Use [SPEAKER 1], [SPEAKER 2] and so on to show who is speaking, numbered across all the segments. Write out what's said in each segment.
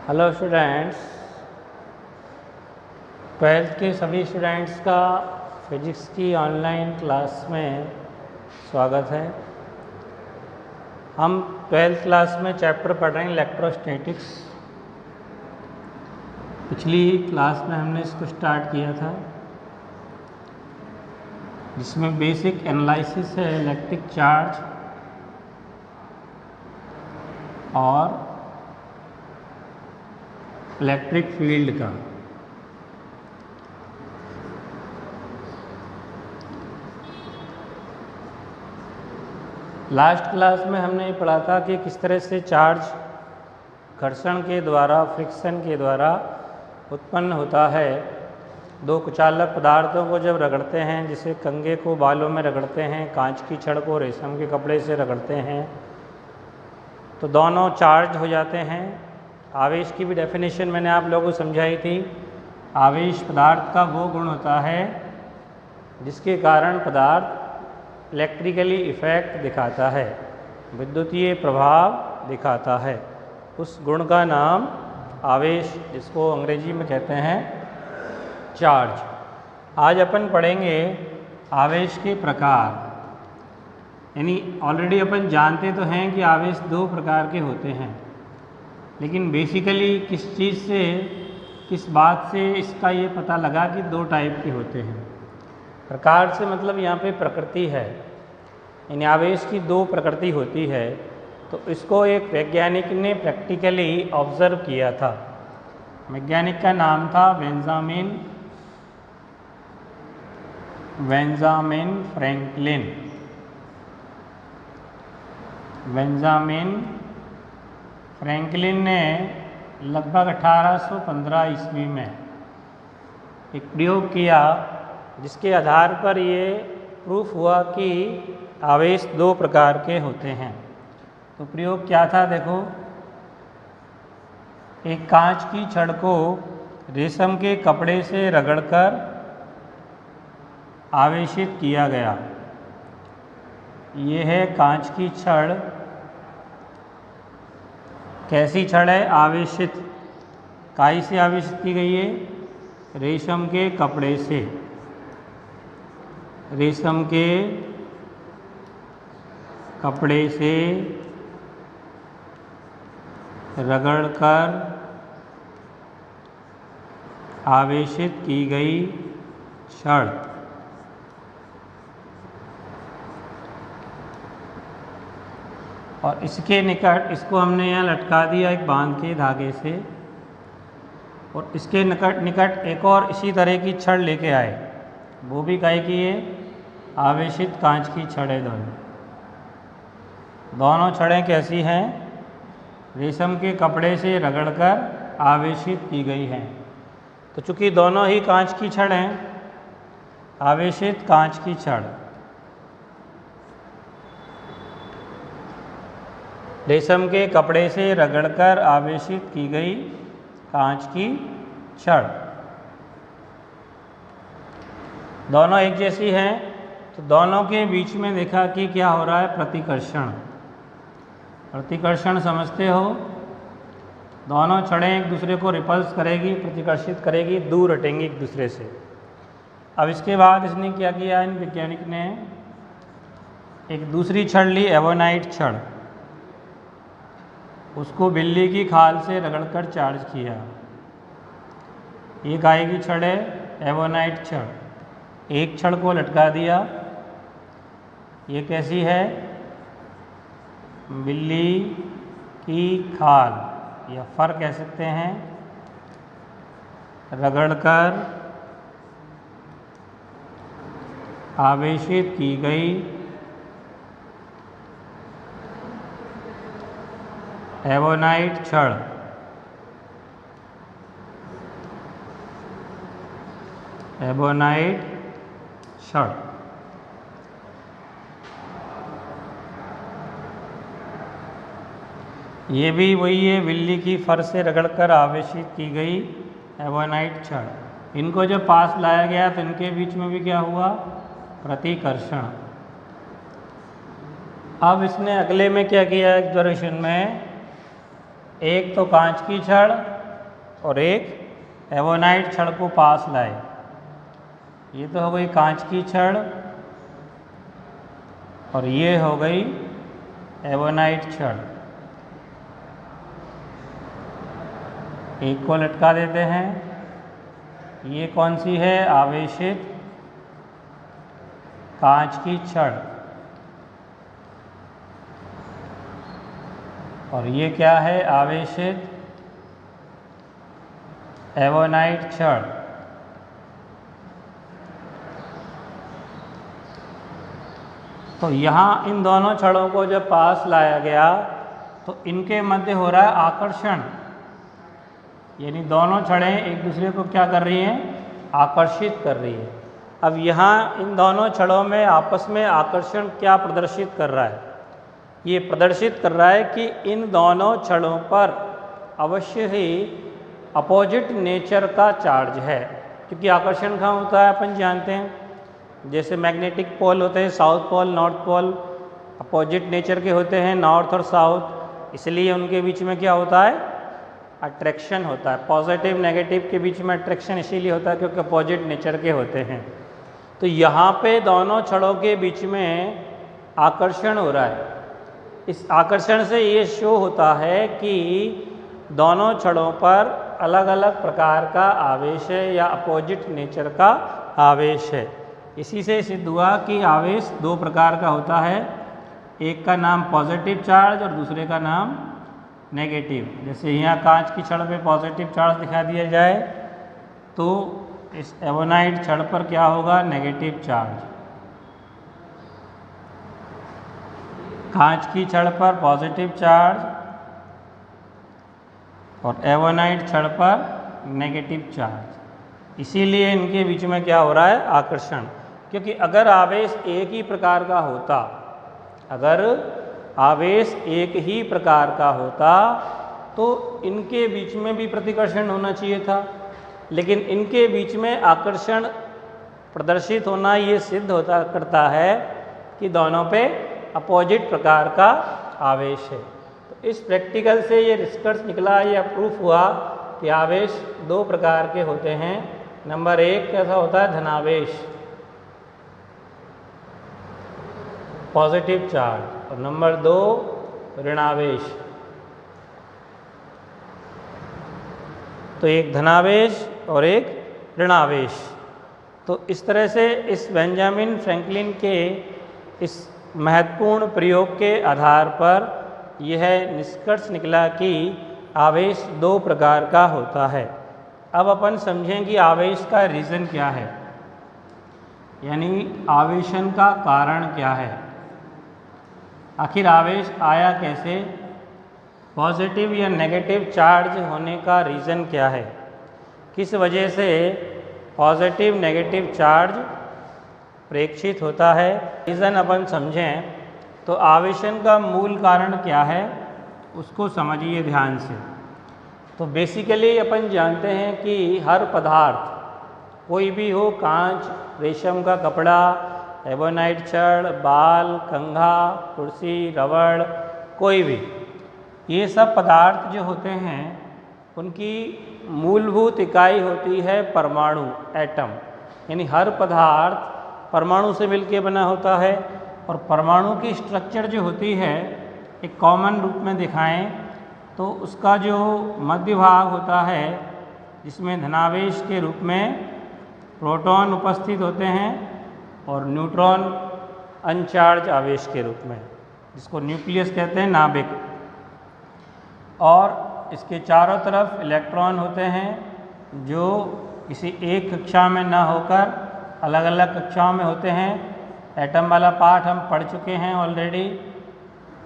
[SPEAKER 1] Hello students, twelfth के सभी students का फिजिक्स की ऑनलाइन क्लास में स्वागत है। हम ट्वेल्थ क्लास में चैप्टर पढ़ रहे हैं इलेक्ट्रोस्टैटिक्स। पिछली क्लास में हमने इसको स्टार्ट किया था, जिसमें बेसिक एनालिसिस है इलेक्ट्रिक चार्ज और इलेक्ट्रिक फील्ड का। लास्ट क्लास में हमने ये पढ़ा था कि किस तरह से चार्ज घर्षण के द्वारा, फ्रिक्शन के द्वारा उत्पन्न होता है। दो कुचालक पदार्थों को जब रगड़ते हैं, जैसे कंघे को बालों में रगड़ते हैं, कांच की छड़ को रेशम के कपड़े से रगड़ते हैं, तो दोनों चार्ज हो जाते हैं। आवेश की भी डेफिनेशन मैंने आप लोगों को समझाई थी। आवेश पदार्थ का वो गुण होता है जिसके कारण पदार्थ इलेक्ट्रिकली इफेक्ट दिखाता है, विद्युतीय प्रभाव दिखाता है। उस गुण का नाम आवेश, जिसको अंग्रेजी में कहते हैं चार्ज। आज अपन पढ़ेंगे आवेश के प्रकार। यानी ऑलरेडी अपन जानते तो हैं कि आवेश दो प्रकार के होते हैं, लेकिन बेसिकली किस चीज़ से, किस बात से इसका ये पता लगा कि दो टाइप के होते हैं। प्रकार से मतलब यहाँ पे प्रकृति है, यानी आवेश की दो प्रकृति होती है। तो इसको एक वैज्ञानिक ने प्रैक्टिकली ऑब्जर्व किया था। वैज्ञानिक का नाम था बेंजामिन फ्रैंकलिन। बेंजामिन फ्रैंकलिन ने लगभग 1815 ईस्वी में एक प्रयोग किया, जिसके आधार पर ये प्रूफ हुआ कि आवेश दो प्रकार के होते हैं। तो प्रयोग क्या था, देखो। एक कांच की छड़ को रेशम के कपड़े से रगड़कर आवेशित किया गया। ये है कांच की छड़। कैसी छड़ है? आवेशित। काई से आवेशित की गई है? रेशम के कपड़े से। रेशम के कपड़े से रगड़कर आवेशित की गई छड़। और इसके निकट इसको हमने यहाँ लटका दिया एक बांध के धागे से, और इसके निकट एक और इसी तरह की छड़ लेके आए। वो भी काहे की है? आवेशित कांच की छड़ है। दोनों छड़ें कैसी हैं? रेशम के कपड़े से रगड़कर आवेशित की गई हैं। तो चूंकि दोनों ही कांच की छड़ हैं, आवेशित कांच की छड़, रेशम के कपड़े से रगड़कर आवेशित की गई कांच की छड़, दोनों एक जैसी हैं। तो दोनों के बीच में देखा कि क्या हो रहा है? प्रतिकर्षण। प्रतिकर्षण समझते हो? दोनों छड़ें एक दूसरे को रिपल्स करेगी, प्रतिकर्षित करेगी, दूर हटेंगी एक दूसरे से। अब इसके बाद इसने क्या किया, इन वैज्ञानिक ने एक दूसरी छड़ ली, एवोनाइट छड़। उसको बिल्ली की खाल से रगड़कर चार्ज किया। ये गाय की छड़ है, एवोनाइट छड़। एक छड़ को लटका दिया। ये कैसी है? बिल्ली की खाल या फर कह सकते हैं। रगड़कर आवेशित की गई एवोनाइट छड़। एवोनाइट छड़। ये भी वही है, बिल्ली की फर से रगड़कर आवेशित की गई एवोनाइट छड़। इनको जब पास लाया गया तो इनके बीच में भी क्या हुआ? प्रतिकर्षण। अब इसने अगले में क्या किया? एक्सप्लोरेशन में एक तो कांच की छड़ और एक एवोनाइट छड़ को पास लाए। ये तो हो गई कांच की छड़ और ये हो गई एवोनाइट छड़। एक को लटका देते हैं। ये कौन सी है? आवेशित कांच की छड़। और ये क्या है? आवेशित एवोनाइट छड़। तो यहाँ इन दोनों छड़ों को जब पास लाया गया तो इनके मध्य हो रहा है आकर्षण, यानी दोनों छड़ें एक दूसरे को क्या कर रही हैं? आकर्षित कर रही है। अब यहाँ इन दोनों छड़ों में आपस में आकर्षण क्या प्रदर्शित कर रहा है? ये प्रदर्शित कर रहा है कि इन दोनों छड़ों पर अवश्य ही अपोजिट नेचर का चार्ज है, क्योंकि आकर्षण कहाँ होता है अपन जानते हैं। जैसे मैग्नेटिक पोल होते हैं, south pole north pole opposite nature के होते हैं, नॉर्थ और साउथ, इसलिए उनके बीच में क्या होता है? अट्रैक्शन होता है। पॉजिटिव नेगेटिव के बीच में अट्रैक्शन इसीलिए होता है क्योंकि अपोजिट नेचर के होते हैं। तो यहाँ पे दोनों छड़ों के बीच में आकर्षण हो रहा है। इस आकर्षण से ये शो होता है कि दोनों छड़ों पर अलग अलग प्रकार का आवेश है या अपोजिट नेचर का आवेश है। इसी से सिद्ध हुआ कि आवेश दो प्रकार का होता है, एक का नाम पॉजिटिव चार्ज और दूसरे का नाम नेगेटिव। जैसे यहाँ कांच की छड़ पे पॉजिटिव चार्ज दिखा दिया जाए तो इस एवोनाइट छड़ पर क्या होगा? Negative charge. कांच की छड़ पर पॉजिटिव चार्ज और एवोनाइट छड़ पर नेगेटिव चार्ज। इसीलिए इनके बीच में क्या हो रहा है? आकर्षण। क्योंकि अगर आवेश एक ही प्रकार का होता, अगर आवेश एक ही प्रकार का होता तो इनके बीच में भी प्रतिकर्षण होना चाहिए था, लेकिन इनके बीच में आकर्षण प्रदर्शित होना ये सिद्ध होता करता है कि दोनों पे अपोजिट प्रकार का आवेश है। तो इस प्रैक्टिकल से ये निष्कर्ष निकला या प्रूफ हुआ कि आवेश दो प्रकार के होते हैं। नंबर एक कैसा होता है? धनावेश, पॉजिटिव चार्ज, और नंबर दो ऋणावेश। तो एक धनावेश और एक ऋणावेश। तो इस तरह से इस बेंजामिन फ्रैंकलिन के इस महत्वपूर्ण प्रयोग के आधार पर यह निष्कर्ष निकला कि आवेश दो प्रकार का होता है। अब अपन समझें कि आवेश का रीज़न क्या है, यानी आवेशन का कारण क्या है। आखिर आवेश आया कैसे? पॉजिटिव या नेगेटिव चार्ज होने का रीज़न क्या है? किस वजह से पॉजिटिव नेगेटिव चार्ज प्रेक्षित होता है? रीज़न अपन समझें तो आवेशन का मूल कारण क्या है उसको समझिए ध्यान से। तो बेसिकली अपन जानते हैं कि हर पदार्थ कोई भी हो, कांच, रेशम का कपड़ा, एवोनाइट छड़, बाल, कंघा, कुर्सी, रबड़, कोई भी, ये सब पदार्थ जो होते हैं उनकी मूलभूत इकाई होती है परमाणु, एटम। यानी हर पदार्थ परमाणु से मिलकर बना होता है और परमाणु की स्ट्रक्चर जो होती है एक कॉमन रूप में दिखाएं तो उसका जो मध्य भाग होता है जिसमें धनावेश के रूप में प्रोटॉन उपस्थित होते हैं और न्यूट्रॉन अनचार्ज आवेश के रूप में, जिसको न्यूक्लियस कहते हैं, नाभिक। और इसके चारों तरफ इलेक्ट्रॉन होते हैं जो किसी एक कक्षा में न होकर अलग अलग कक्षाओं में होते हैं। एटम वाला पार्ट हम पढ़ चुके हैं ऑलरेडी,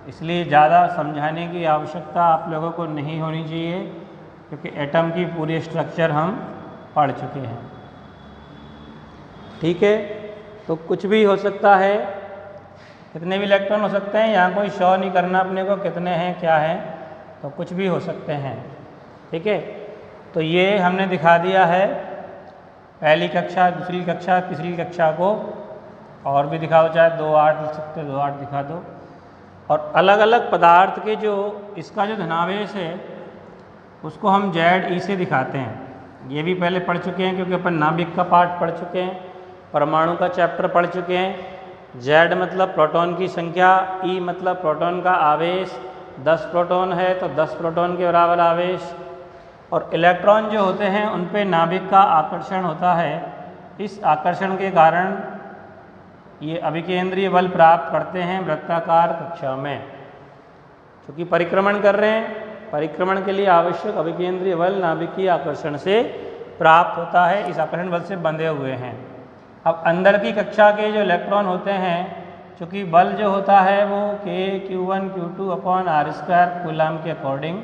[SPEAKER 1] इसलिए ज़्यादा समझाने की आवश्यकता आप लोगों को नहीं होनी चाहिए क्योंकि एटम की पूरी स्ट्रक्चर हम पढ़ चुके हैं। ठीक है, तो कुछ भी हो सकता है, कितने भी इलेक्ट्रॉन हो सकते हैं, यहाँ कोई शो नहीं करना अपने को कितने हैं क्या है, तो कुछ भी हो सकते हैं। ठीक है, तो ये हमने दिखा दिया है पहली कक्षा, दूसरी कक्षा, तीसरी कक्षा को, और भी दिखाओ, चाहे 2-8 लिख सकते हो, 2-8 दिखा दो। और अलग अलग पदार्थ के जो इसका जो धनावेश है उसको हम जेड ई से दिखाते हैं। ये भी पहले पढ़ चुके हैं क्योंकि अपन नाभिक का पार्ट पढ़ चुके हैं, परमाणु का चैप्टर पढ़ चुके हैं। जेड मतलब प्रोटॉन की संख्या, ई मतलब प्रोटॉन का आवेश। 10 प्रोटॉन है तो 10 प्रोटॉन के बराबर आवेश। और इलेक्ट्रॉन जो होते हैं उन पे नाभिक का आकर्षण होता है। इस आकर्षण के कारण ये अभिकेंद्रीय बल प्राप्त करते हैं वृत्ताकार कक्षा में। क्योंकि परिक्रमण कर रहे हैं, परिक्रमण के लिए आवश्यक अभिकेंद्रीय बल नाभिकीय आकर्षण से प्राप्त होता है, इस आकर्षण बल से बंधे हुए हैं। अब अंदर की कक्षा के जो इलेक्ट्रॉन होते हैं, चूँकि बल जो होता है वो Q1 Q2 upon R square Coulomb के अकॉर्डिंग,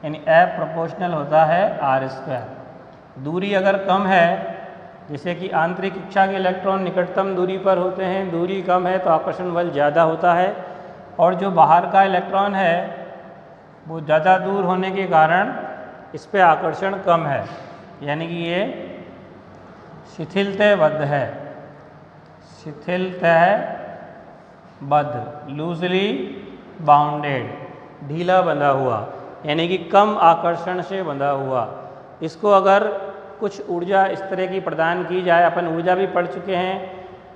[SPEAKER 1] यानी F प्रोपोर्शनल होता है आर स्क्वायर। दूरी अगर कम है, जैसे कि आंतरिक कक्षा के इलेक्ट्रॉन निकटतम दूरी पर होते हैं, दूरी कम है तो आकर्षण बल ज़्यादा होता है। और जो बाहर का इलेक्ट्रॉन है वो ज़्यादा दूर होने के कारण इस पे आकर्षण कम है, यानी कि ये शिथिलताबद्ध है, शिथिलताबद्ध, लूजली बाउंडेड, ढीला बंधा हुआ, यानी कि कम आकर्षण से बंधा हुआ। इसको अगर कुछ ऊर्जा इस तरह की प्रदान की जाए, अपन ऊर्जा भी पढ़ चुके हैं,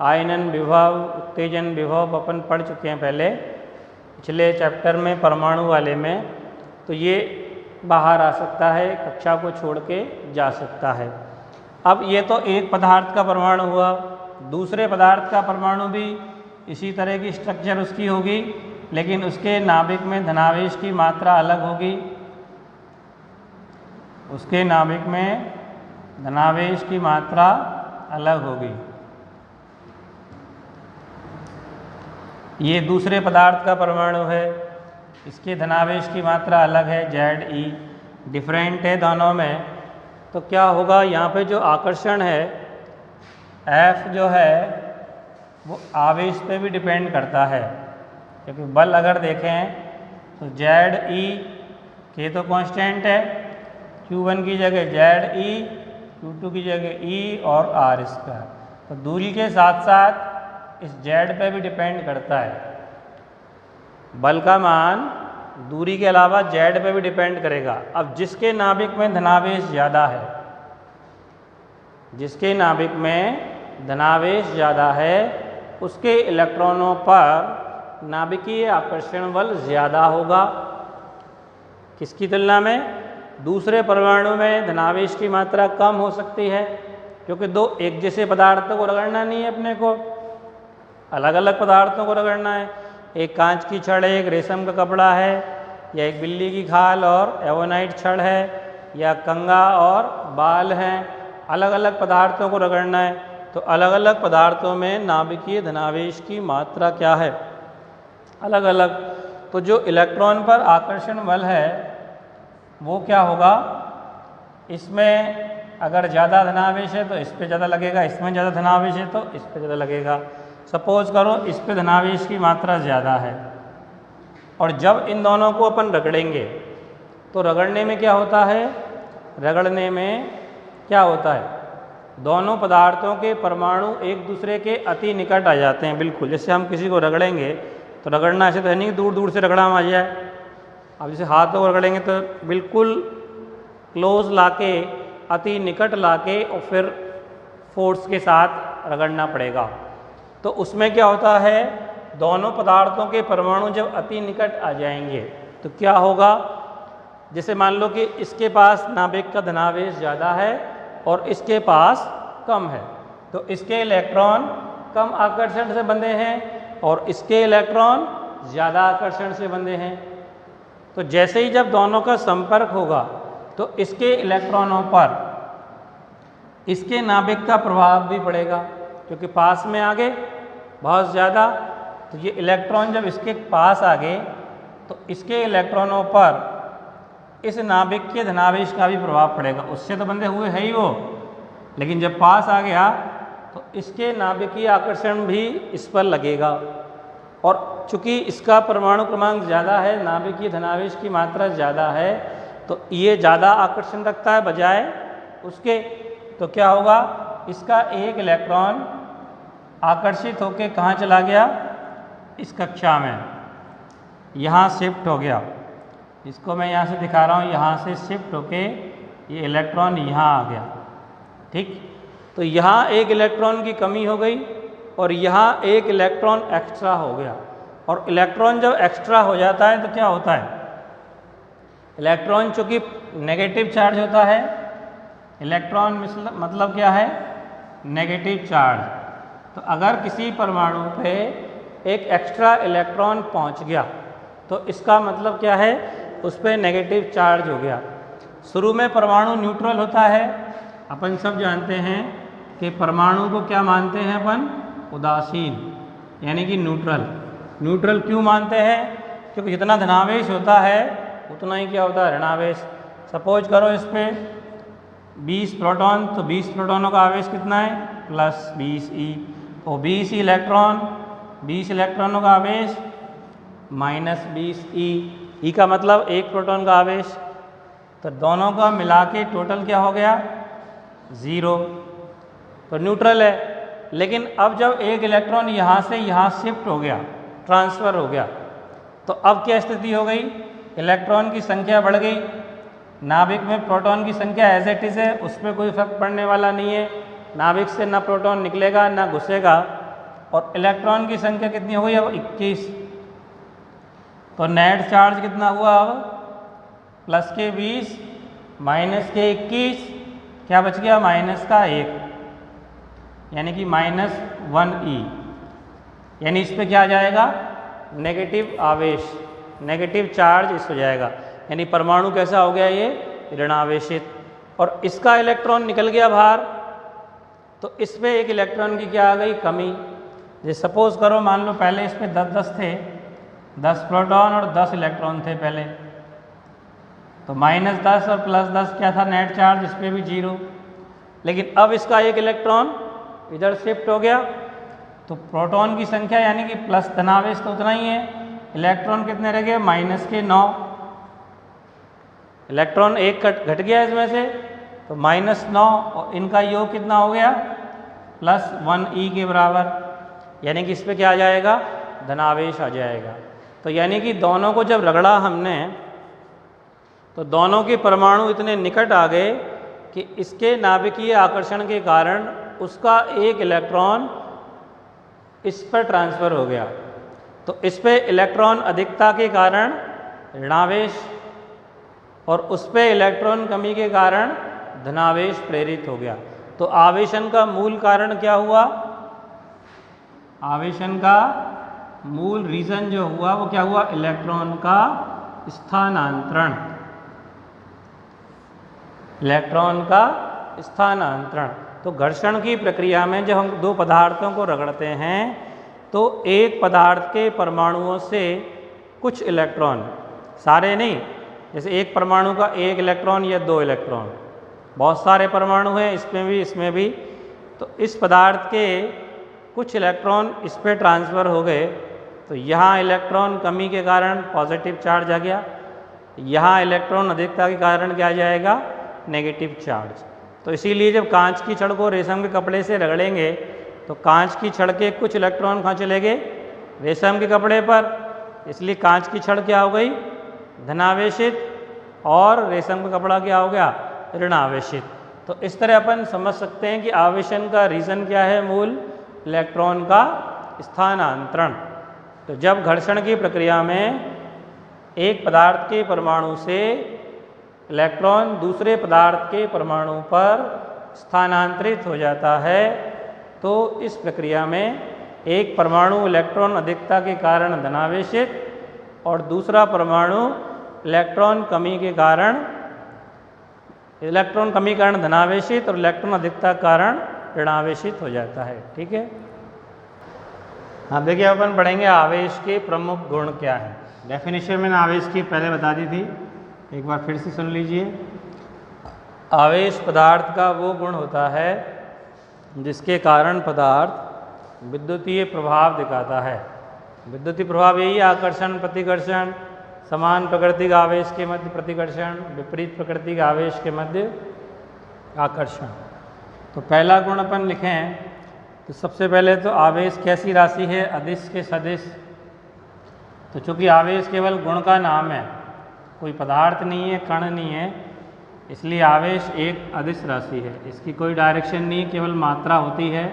[SPEAKER 1] आयनन विभव, उत्तेजन विभव अपन पढ़ चुके हैं पहले पिछले चैप्टर में परमाणु वाले में, तो ये बाहर आ सकता है, कक्षा को छोड़ के जा सकता है। अब ये तो एक पदार्थ का परमाणु हुआ, दूसरे पदार्थ का परमाणु भी इसी तरह की स्ट्रक्चर उसकी होगी, लेकिन उसके नाभिक में धनावेश की मात्रा अलग होगी। उसके नाभिक में धनावेश की मात्रा अलग होगी। ये दूसरे पदार्थ का परमाणु है, इसके धनावेश की मात्रा अलग है, जेड ई डिफरेंट है दोनों में। तो क्या होगा, यहाँ पे जो आकर्षण है F जो है वो आवेश पे भी डिपेंड करता है, क्योंकि बल अगर देखें तो जेड ई के तो कांस्टेंट है, Q1 की जगह जेड ई, Q2 की जगह ई और आर स्क्वायर। तो दूरी के साथ साथ इस जेड पे भी डिपेंड करता है, बल का मान दूरी के अलावा जेड पे भी डिपेंड करेगा। अब जिसके नाभिक में धनावेश ज़्यादा है, जिसके नाभिक में धनावेश ज़्यादा है, उसके इलेक्ट्रॉनों पर नाभिकीय आकर्षण बल ज़्यादा होगा। किसकी तुलना में? दूसरे परमाणु में धनावेश की मात्रा कम हो सकती है, क्योंकि दो एक जैसे पदार्थों को रगड़ना नहीं है, अपने को अलग अलग पदार्थों को रगड़ना है। एक कांच की छड़ है, एक रेशम का कपड़ा है, या एक बिल्ली की खाल और एवोनाइट छड़ है, या कंगा और बाल हैं। अलग अलग पदार्थों को रगड़ना है, तो अलग अलग पदार्थों में नाभिकीय धनावेश की मात्रा क्या है? अलग अलग। तो जो इलेक्ट्रॉन पर आकर्षण बल है वो क्या होगा, इसमें अगर ज़्यादा धनावेश है तो इस पे ज़्यादा लगेगा, इसमें ज़्यादा धनावेश है तो इस पे ज़्यादा लगेगा। सपोज करो इस पे धनावेश की मात्रा ज़्यादा है, और जब इन दोनों को अपन रगड़ेंगे तो रगड़ने में क्या होता है, रगड़ने में क्या होता है, दोनों पदार्थों के परमाणु एक दूसरे के अति निकट आ जाते हैं। बिल्कुल जैसे हम किसी को रगड़ेंगे तो रगड़ना ऐसे तो है नहीं कि दूर दूर से रगड़ा आ जाए। अब जैसे हाथों को रगड़ेंगे तो बिल्कुल क्लोज लाके, अति निकट लाके और फिर फोर्स के साथ रगड़ना पड़ेगा। तो उसमें क्या होता है, दोनों पदार्थों के परमाणु जब अति निकट आ जाएंगे तो क्या होगा, जैसे मान लो कि इसके पास नाभिक का धनावेश ज़्यादा है और इसके पास कम है, तो इसके इलेक्ट्रॉन कम आकर्षण से बंधे हैं और इसके इलेक्ट्रॉन ज़्यादा आकर्षण से बंधे हैं। तो जैसे ही जब दोनों का संपर्क होगा तो इसके इलेक्ट्रॉनों पर इसके नाभिक का प्रभाव भी पड़ेगा, क्योंकि पास में आ गए बहुत ज़्यादा, तो ये इलेक्ट्रॉन जब इसके पास आ गए तो इसके इलेक्ट्रॉनों पर इस नाभिक के धनावेश का भी प्रभाव पड़ेगा। उससे तो बंधे हुए है ही वो, लेकिन जब पास आ गया तो इसके नाभिकीय आकर्षण भी इस पर लगेगा, और चूँकि इसका परमाणु क्रमांक ज़्यादा है, नाभिकीय धनावेश की मात्रा ज़्यादा है, तो ये ज़्यादा आकर्षण रखता है बजाय उसके। तो क्या होगा, इसका एक इलेक्ट्रॉन आकर्षित होकर कहाँ चला गया, इस कक्षा में, यहाँ शिफ्ट हो गया। इसको मैं यहाँ से दिखा रहा हूँ, यहाँ से शिफ्ट होके ये इलेक्ट्रॉन यहाँ आ गया। ठीक, तो यहाँ एक इलेक्ट्रॉन की कमी हो गई और यहाँ एक इलेक्ट्रॉन एक्स्ट्रा हो गया। और इलेक्ट्रॉन जब एक्स्ट्रा हो जाता है तो क्या होता है, इलेक्ट्रॉन चूँकि नेगेटिव चार्ज होता है, इलेक्ट्रॉन मतलब क्या है, नेगेटिव चार्ज। तो अगर किसी परमाणु पे एक एक्स्ट्रा इलेक्ट्रॉन पहुंच गया तो इसका मतलब क्या है, उस पर नेगेटिव चार्ज हो गया। शुरू में परमाणु न्यूट्रल होता है, अपन सब जानते हैं कि परमाणु को क्या मानते हैं अपन, उदासीन, यानी कि न्यूट्रल। न्यूट्रल क्यों मानते हैं, क्योंकि जितना धनावेश होता है उतना ही क्या होता है, ऋणावेश। सपोज करो इस पर 20 प्रोटॉन, तो 20 प्रोटॉनों का आवेश कितना है, +20 E। और 20 इलेक्ट्रॉन, 20 इलेक्ट्रॉनों का आवेश -20 E। ई का मतलब एक प्रोटॉन का आवेश। तो दोनों का मिला के टोटल क्या हो गया, 0। तो न्यूट्रल है। लेकिन अब जब एक इलेक्ट्रॉन यहाँ से यहाँ शिफ्ट हो गया, ट्रांसफ़र हो गया, तो अब क्या स्थिति हो गई, इलेक्ट्रॉन की संख्या बढ़ गई। नाभिक में प्रोटॉन की संख्या एज इट इज़ है, उस पर कोई फर्क पड़ने वाला नहीं है। नाभिक से ना प्रोटॉन निकलेगा ना घुसेगा। और इलेक्ट्रॉन की संख्या कितनी हो गई अब, 21। तो नेट चार्ज कितना हुआ अब, +20 -21, क्या बच गया, -1, यानी कि -1 E। यानी इस पे क्या आ जाएगा, नेगेटिव आवेश, नेगेटिव चार्ज इस हो जाएगा। यानी परमाणु कैसा हो गया, ये ऋणावेशित। और इसका इलेक्ट्रॉन निकल गया बाहर, तो इसमें एक इलेक्ट्रॉन की क्या आ गई, कमी। जैसे सपोज करो, मान लो पहले इसमें 10-10 थे, 10 प्रोटॉन और 10 इलेक्ट्रॉन थे पहले, तो -10 और +10 क्या था, नेट चार्ज, इस पर भी 0। लेकिन अब इसका एक इलेक्ट्रॉन इधर शिफ्ट हो गया, तो प्रोटॉन की संख्या यानी कि प्लस धनावेश तो उतना ही है, इलेक्ट्रॉन कितने रह गए, -9। इलेक्ट्रॉन एक घट गया इसमें से, तो -9, और इनका योग कितना हो गया, +1 E के बराबर। यानी कि इस पर क्या आ जाएगा, धनावेश आ जाएगा। तो यानी कि दोनों को जब रगड़ा हमने, तो दोनों के परमाणु इतने निकट आ गए कि इसके नाभिकीय आकर्षण के कारण उसका एक इलेक्ट्रॉन इस पर ट्रांसफ़र हो गया। तो इस पे इलेक्ट्रॉन अधिकता के कारण ऋणावेश, और उस पे इलेक्ट्रॉन कमी के कारण धनावेश प्रेरित हो गया। तो आवेशन का मूल कारण क्या हुआ, आवेशन का मूल रीज़न जो हुआ वो क्या हुआ, इलेक्ट्रॉन का स्थानांतरण, इलेक्ट्रॉन का स्थानांतरण। तो घर्षण की प्रक्रिया में जब हम दो पदार्थों को रगड़ते हैं, तो एक पदार्थ के परमाणुओं से कुछ इलेक्ट्रॉन, सारे नहीं, जैसे एक परमाणु का एक इलेक्ट्रॉन या 2 इलेक्ट्रॉन, बहुत सारे परमाणु हैं इसमें भी, तो इस पदार्थ के कुछ इलेक्ट्रॉन इस पर ट्रांसफ़र हो गए। तो यहाँ इलेक्ट्रॉन कमी के कारण पॉजिटिव चार्ज आ गया, यहाँ इलेक्ट्रॉन अधिकता के कारण क्या आ जाएगा, नेगेटिव चार्ज। तो इसीलिए जब कांच की छड़ को रेशम के कपड़े से रगड़ेंगे, तो कांच की छड़ के कुछ इलेक्ट्रॉन कहाँ चले गए, रेशम के कपड़े पर, इसलिए कांच की छड़ क्या हो गई, धनावेशित, और रेशम का कपड़ा क्या हो गया, ऋणावेशित। तो इस तरह अपन समझ सकते हैं कि आवेशन का रीज़न क्या है, मूल इलेक्ट्रॉन का स्थानांतरण। तो जब घर्षण की प्रक्रिया में एक पदार्थ के परमाणु से इलेक्ट्रॉन दूसरे पदार्थ के परमाणु पर स्थानांतरित हो जाता है, तो इस प्रक्रिया में एक परमाणु इलेक्ट्रॉन अधिकता के कारण धनावेशित और दूसरा परमाणु इलेक्ट्रॉन कमी के कारण धनावेशित और इलेक्ट्रॉन अधिकता के कारण ऋणावेशित हो जाता है। ठीक है, हाँ देखिए, अपन पढ़ेंगे आवेश के प्रमुख गुण क्या हैं। डेफिनेशन मैंने आवेश की पहले बता दी थी, एक बार फिर से सुन लीजिए। आवेश पदार्थ का वो गुण होता है जिसके कारण पदार्थ विद्युतीय प्रभाव दिखाता है। विद्युतीय प्रभाव यही आकर्षण, प्रतिकर्षण, समान प्रकृति का आवेश के मध्य प्रतिकर्षण, विपरीत प्रकृति का आवेश के मध्य आकर्षण। तो पहला गुण अपन लिखें, तो सबसे पहले तो आवेश कैसी राशि है, अदिश के सदिश। तो चूंकि आवेश केवल गुण का नाम है, कोई पदार्थ नहीं है, कण नहीं है, इसलिए आवेश एक अदिश राशि है। इसकी कोई डायरेक्शन नहीं है, केवल मात्रा होती है,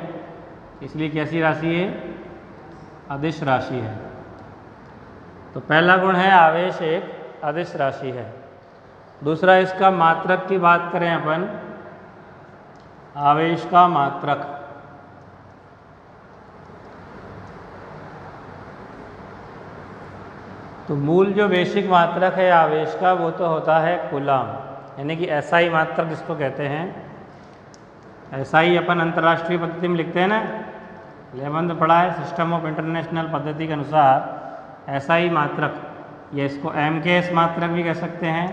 [SPEAKER 1] इसलिए कैसी राशि है? अदिश राशि है। तो पहला गुण है आवेश एक अदिश राशि है। दूसरा, इसका मात्रक की बात करें अपन, आवेश का मात्रक। तो मूल जो बेसिक मात्रक है आवेश का वो तो होता है कूलाम, यानी कि एसआई मात्रक जिसको कहते हैं। एसआई अपन अंतर्राष्ट्रीय पद्धति में लिखते हैं ना, 11th पढ़ा है, सिस्टम ऑफ इंटरनेशनल पद्धति के अनुसार एसआई मात्रक, या इसको एमकेएस मात्रक भी कह सकते हैं,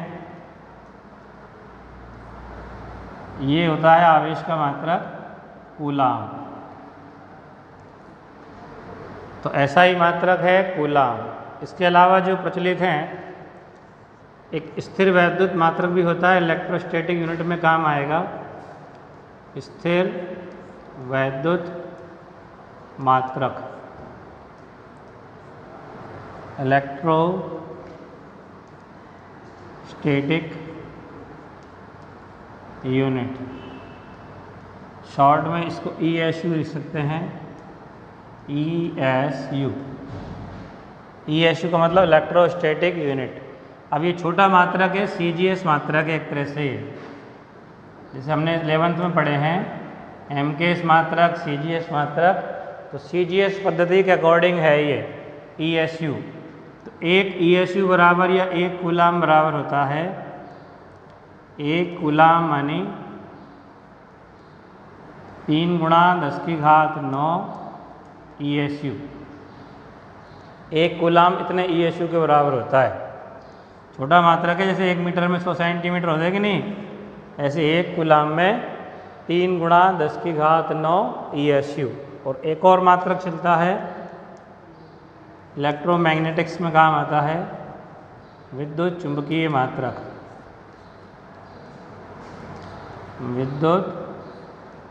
[SPEAKER 1] ये होता है आवेश का मात्रक कूलाम। तो एसआई मात्रक है कूलाम। इसके अलावा जो प्रचलित हैं, एक स्थिर वैद्युत मात्रक भी होता है, इलेक्ट्रोस्टैटिक यूनिट में काम आएगा। स्थिर वैद्युत मात्रक, इलेक्ट्रोस्टैटिक यूनिट, शॉर्ट में इसको ESU लिख सकते हैं, ESU। ESU का मतलब इलेक्ट्रोस्टैटिक यूनिट। अब ये छोटा मात्रक है, CGS मात्रक है एक तरह से, जैसे हमने 11th में पढ़े हैं MKS मात्रक, CGS मात्रक। तो CGS पद्धति के अकॉर्डिंग है ये ESU। तो एक ESU बराबर या एक कूलाम बराबर होता है, एक कूलाम मानी 3 × 10⁹ ESU। एक कूलाम इतने ESU के बराबर होता है। छोटा मात्रक है, जैसे 1 मीटर में 100 सेंटीमीटर होता है कि नहीं, ऐसे एक कूलाम में 3 × 10⁹ ESU। और एक और मात्रक चलता है, इलेक्ट्रोमैग्नेटिक्स में काम आता है, विद्युत चुंबकीय मात्रक। विद्युत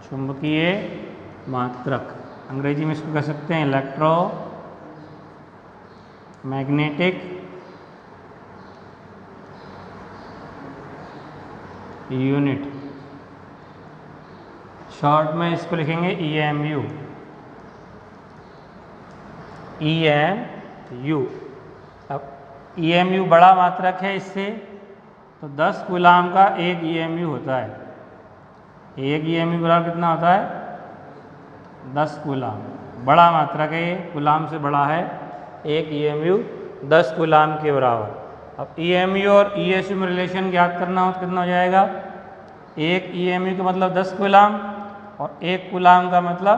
[SPEAKER 1] चुंबकीय मात्रक, अंग्रेजी में इसको कह सकते हैं इलेक्ट्रोमैग्नेटिक यूनिट, शॉर्ट में इसको लिखेंगे EMU। EMU। अब EMU बड़ा मात्रक है इससे, तो 10 कूलाम का एक EMU होता है। एक EMU बराबर कितना होता है? 10 कूलाम। बड़ा मात्रक है ये, कूलाम से बड़ा है। एक EMU 10 कूलाम के बराबर। अब EMU और ESU में रिलेशन ज्ञात करना हो तो कितना हो जाएगा? एक EMU का मतलब 10 कूलाम और एक कूलाम का मतलब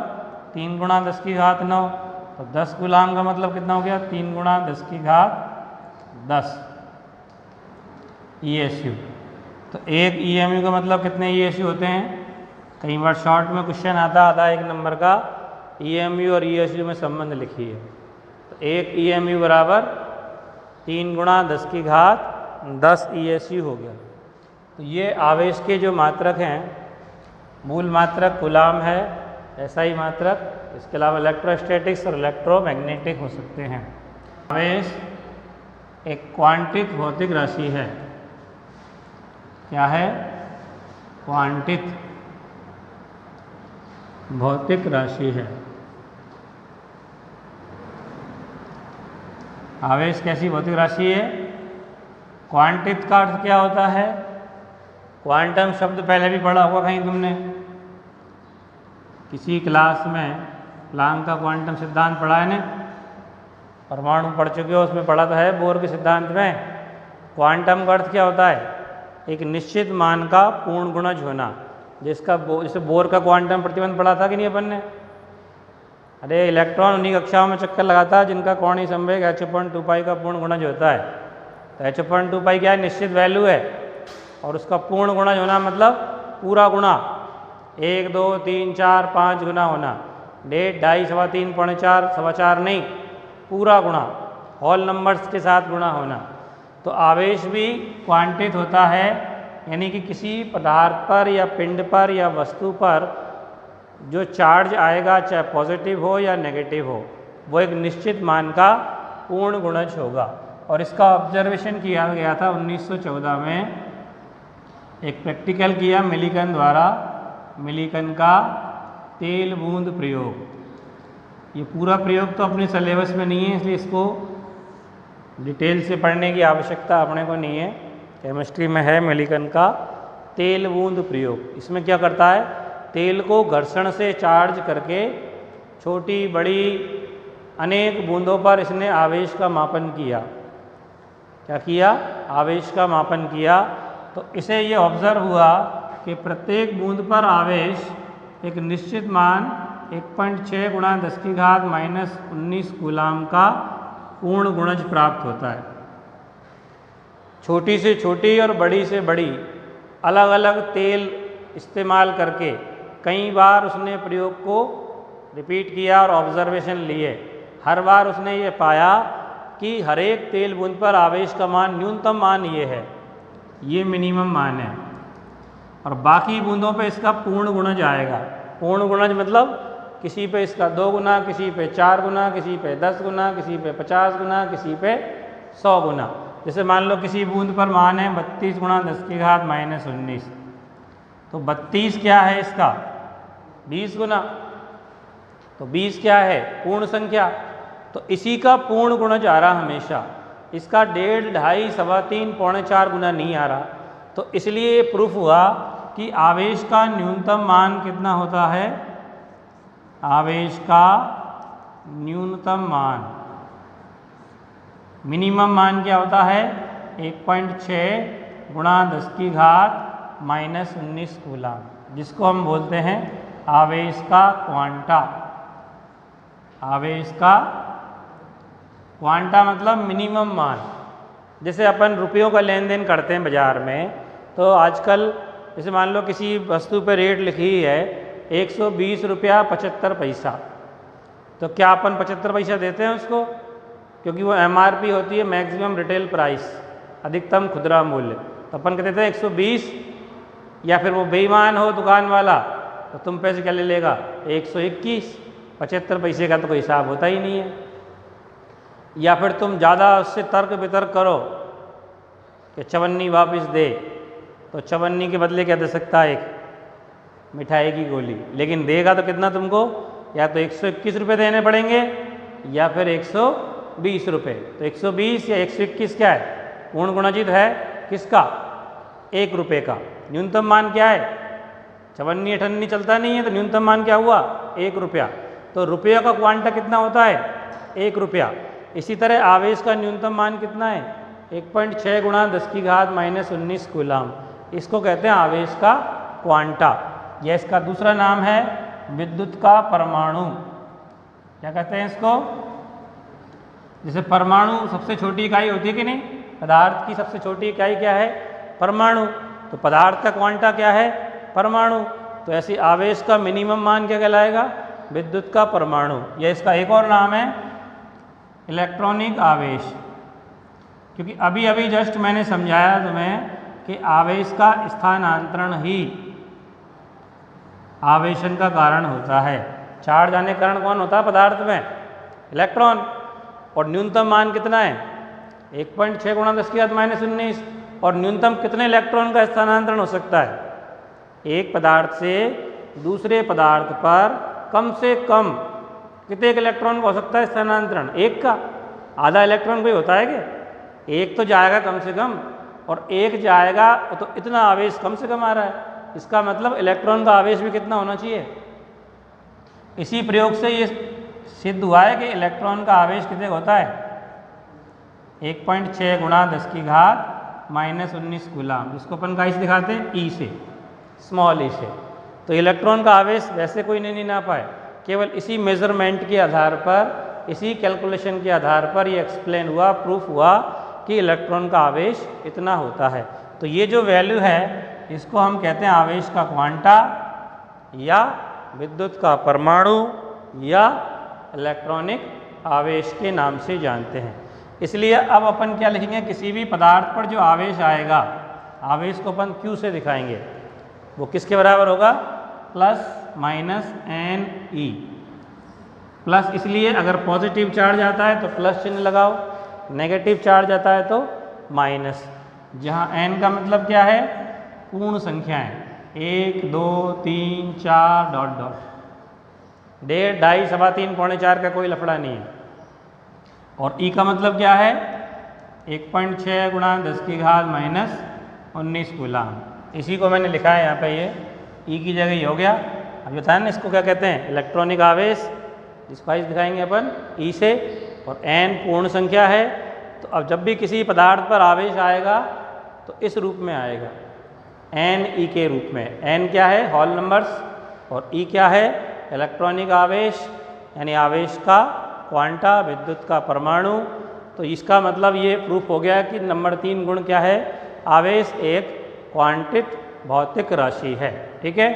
[SPEAKER 1] 3 × 10⁹ तो 10 कूलाम का मतलब कितना हो गया? 3 × 10⁻10 ESU। तो एक EMU का मतलब कितने ESU होते हैं? कई बार शॉर्ट में क्वेश्चन आता आधा 1 नंबर का, EMU और ESU में संबंध लिखिए। तो एक EMU बराबर 3 × 10⁻10 ESU हो गया। तो ये आवेश के जो मात्रक हैं, मूल मात्रक कूलाम है, एसआई मात्रक, इसके अलावा इलेक्ट्रोस्टैटिक्स और इलेक्ट्रोमैग्नेटिक हो सकते हैं। आवेश एक क्वांटित भौतिक राशि है। क्या है? क्वांटित भौतिक राशि है। आवेश कैसी भौतिक राशि है? क्वांटित का अर्थ क्या होता है? क्वांटम शब्द पहले भी पढ़ा होगा कहीं तुमने, किसी क्लास में प्लांक का क्वांटम सिद्धांत पढ़ा है ना, परमाणु पढ़ चुके हो, उसमें पढ़ा तो है बोर के सिद्धांत में। क्वांटम का अर्थ क्या होता है? एक निश्चित मान का पूर्ण गुणज होना, जैसे बोर का क्वांटम प्रतिबंध पढ़ा था कि नहीं अपन ने? अरे इलेक्ट्रॉन उन्हीं कक्षाओं में चक्कर लगाता है जिनका कोणीय संवेग h/2π का पूर्ण गुणज होता है। तो h/2π क्या है? निश्चित वैल्यू है, और उसका पूर्ण गुणज होना मतलब पूरा गुणा, 1 2 3 4 5 गुना होना, 1.5 2.5 सवा 3 पौने 4 सवा 4 नहीं, पूरा गुणा, होल नंबर्स के साथ गुणा होना। तो आवेश भी क्वांटित होता है, यानी कि किसी पदार्थ पर या पिंड पर या वस्तु पर जो चार्ज आएगा, चाहे पॉजिटिव हो या नेगेटिव हो, वो एक निश्चित मान का पूर्ण गुणज होगा। और इसका ऑब्जर्वेशन किया गया था 1914 में। एक प्रैक्टिकल किया मिलिकन द्वारा, मिलिकन का तेल बूंद प्रयोग। ये पूरा प्रयोग तो अपने सिलेबस में नहीं है, इसलिए इसको डिटेल से पढ़ने की आवश्यकता अपने को नहीं है। केमिस्ट्री में है मिलिकन का तेल बूंद प्रयोग। इसमें क्या करता है, तेल को घर्षण से चार्ज करके छोटी बड़ी अनेक बूंदों पर इसने आवेश का मापन किया। क्या किया, आवेश का मापन किया। तो इसे ये ऑब्जर्व हुआ कि प्रत्येक बूंद पर आवेश एक निश्चित मान 1.6 गुणा 10⁻⁻19 कूलाम का पूर्ण गुणज प्राप्त होता है। छोटी से छोटी और बड़ी से बड़ी अलग अलग तेल इस्तेमाल करके कई बार उसने प्रयोग को रिपीट किया और ऑब्जर्वेशन लिए। हर बार उसने ये पाया कि हर एक तेल बूंद पर आवेश का मान, न्यूनतम मान ये है, ये मिनिमम मान है, और बाकी बूंदों पे इसका पूर्ण गुणज आएगा। पूर्ण गुणज मतलब किसी पे इसका 2 गुना, किसी पे 4 गुना, किसी पे 10 गुना, किसी पे 50 गुना, किसी पे 100 गुना। जैसे मान लो किसी बूंद पर मान है 32 गुणा 10⁻⁻19, तो 32 क्या है इसका 20 गुना, तो 20 क्या है पूर्ण संख्या, तो इसी का पूर्ण गुणज आ रहा हमेशा। इसका 1.5, 2.5, 3.25, 4.25 गुना नहीं आ रहा। तो इसलिए ये प्रूफ हुआ कि आवेश का न्यूनतम मान कितना होता है, आवेश का न्यूनतम मान, मिनिमम मान क्या होता है 1.6 गुणा 10⁻⁻19 कूलाम, जिसको हम बोलते हैं आवेश का क्वांटा। आवेश का क्वांटा मतलब मिनिमम मान। जैसे अपन रुपयों का लेन देन करते हैं बाज़ार में, तो आजकल जैसे मान लो किसी वस्तु पर रेट लिखी है 120 रुपया 75 पैसा, तो क्या अपन 75 पैसा देते हैं उसको, क्योंकि वो MRP होती है, मैक्सिमम रिटेल प्राइस, अधिकतम खुदरा मूल्य। तो अपन कहते थे 120, या फिर वो बेईमान हो दुकान वाला तो तुम पैसे क्या ले लेगा 121, 75 पैसे का तो कोई हिसाब होता ही नहीं है। या फिर तुम ज़्यादा उससे तर्क वितर्क करो कि चवन्नी वापस दे, तो चवन्नी के बदले क्या दे सकता है, एक मिठाई की गोली, लेकिन देगा तो कितना तुमको, या तो 121 रुपये देने पड़ेंगे या फिर 120 रुपये। तो 120 या 121 क्या है, पूर्ण गुणजित है किसका, 1 रुपये का। न्यूनतम मान क्या है, चवन्नी अठन्नी चलता नहीं है, तो न्यूनतम मान क्या हुआ 1 रुपया। तो रुपये का क्वांटा कितना होता है 1 रुपया। इसी तरह आवेश का न्यूनतम मान कितना है 1.6 गुणा 10⁻⁻19 कूलाम। इसको कहते हैं आवेश का क्वांटा, या इसका दूसरा नाम है विद्युत का परमाणु। क्या कहते हैं इसको, जैसे परमाणु सबसे छोटी इकाई होती है कि नहीं, पदार्थ की सबसे छोटी इकाई क्या है परमाणु, तो पदार्थ का क्वांटा क्या है परमाणु। तो ऐसे आवेश का मिनिमम मान क्या कहलाएगा, विद्युत का परमाणु, या इसका एक और नाम है इलेक्ट्रॉनिक आवेश। क्योंकि अभी अभी जस्ट मैंने समझाया तुम्हें कि आवेश का स्थानांतरण ही आवेशन का कारण होता है। चार्ज आने का कारण कौन होता है पदार्थ में, इलेक्ट्रॉन। और न्यूनतम मान कितना है 1.6 गुणा 10⁻⁻19, और न्यूनतम कितने इलेक्ट्रॉन का स्थानांतरण हो सकता है, एक पदार्थ से दूसरे पदार्थ पर कम से कम कितने इलेक्ट्रॉन का हो सकता है स्थानांतरण, एक का। आधा इलेक्ट्रॉन कोई होता है क्या, एक तो जाएगा कम से कम, और एक जाएगा तो इतना आवेश कम से कम आ रहा है। इसका मतलब इलेक्ट्रॉन का आवेश भी कितना होना चाहिए। इसी प्रयोग से ये सिद्ध हुआ है कि इलेक्ट्रॉन का आवेश कितने होता है 1.6 गुणा 10⁻⁻19 कूलाम, जिसको अपन का इसे दिखाते हैं ई से, स्मॉल ई से। तो इलेक्ट्रॉन का आवेश वैसे कोई नहीं ना पाए, केवल इसी मेजरमेंट के आधार पर, इसी कैलकुलेशन के आधार पर ये एक्सप्लेन हुआ, प्रूफ हुआ कि इलेक्ट्रॉन का आवेश इतना होता है। तो ये जो वैल्यू है इसको हम कहते हैं आवेश का क्वांटा, या विद्युत का परमाणु, या इलेक्ट्रॉनिक आवेश के नाम से जानते हैं। इसलिए अब अपन क्या लिखेंगे, किसी भी पदार्थ पर जो आवेश आएगा, आवेश को अपन Q से दिखाएंगे, वो किसके बराबर होगा ±NE। प्लस इसलिए अगर पॉजिटिव चार्ज आता है तो प्लस चिन्ह लगाओ, नेगेटिव चार्ज आता है तो माइनस। जहाँ n का मतलब क्या है, पूर्ण संख्याएं, 1 2 3 4 डॉट डॉट, 1.5 2.5 सवा 3 पौने 4 का कोई लफड़ा नहीं है। और e का मतलब क्या है, 1.6 गुणा 10 की घात माइनस 19 कूलाम। इसी को मैंने लिखा है यहाँ पे, ये e की जगह ये हो गया। अब बताया ना इसको क्या कहते हैं, इलेक्ट्रॉनिक आवेश, जिसको आज दिखाएंगे अपन e से। और n पूर्ण संख्या है, तो अब जब भी किसी पदार्थ पर आवेश आएगा तो इस रूप में आएगा, n e के रूप में। n क्या है, हॉल नंबर्स, और e क्या है, इलेक्ट्रॉनिक आवेश, यानी आवेश का क्वांटा, विद्युत का परमाणु। तो इसका मतलब ये प्रूफ हो गया कि नंबर 3 गुण क्या है, आवेश एक क्वांटित भौतिक राशि है। ठीक है।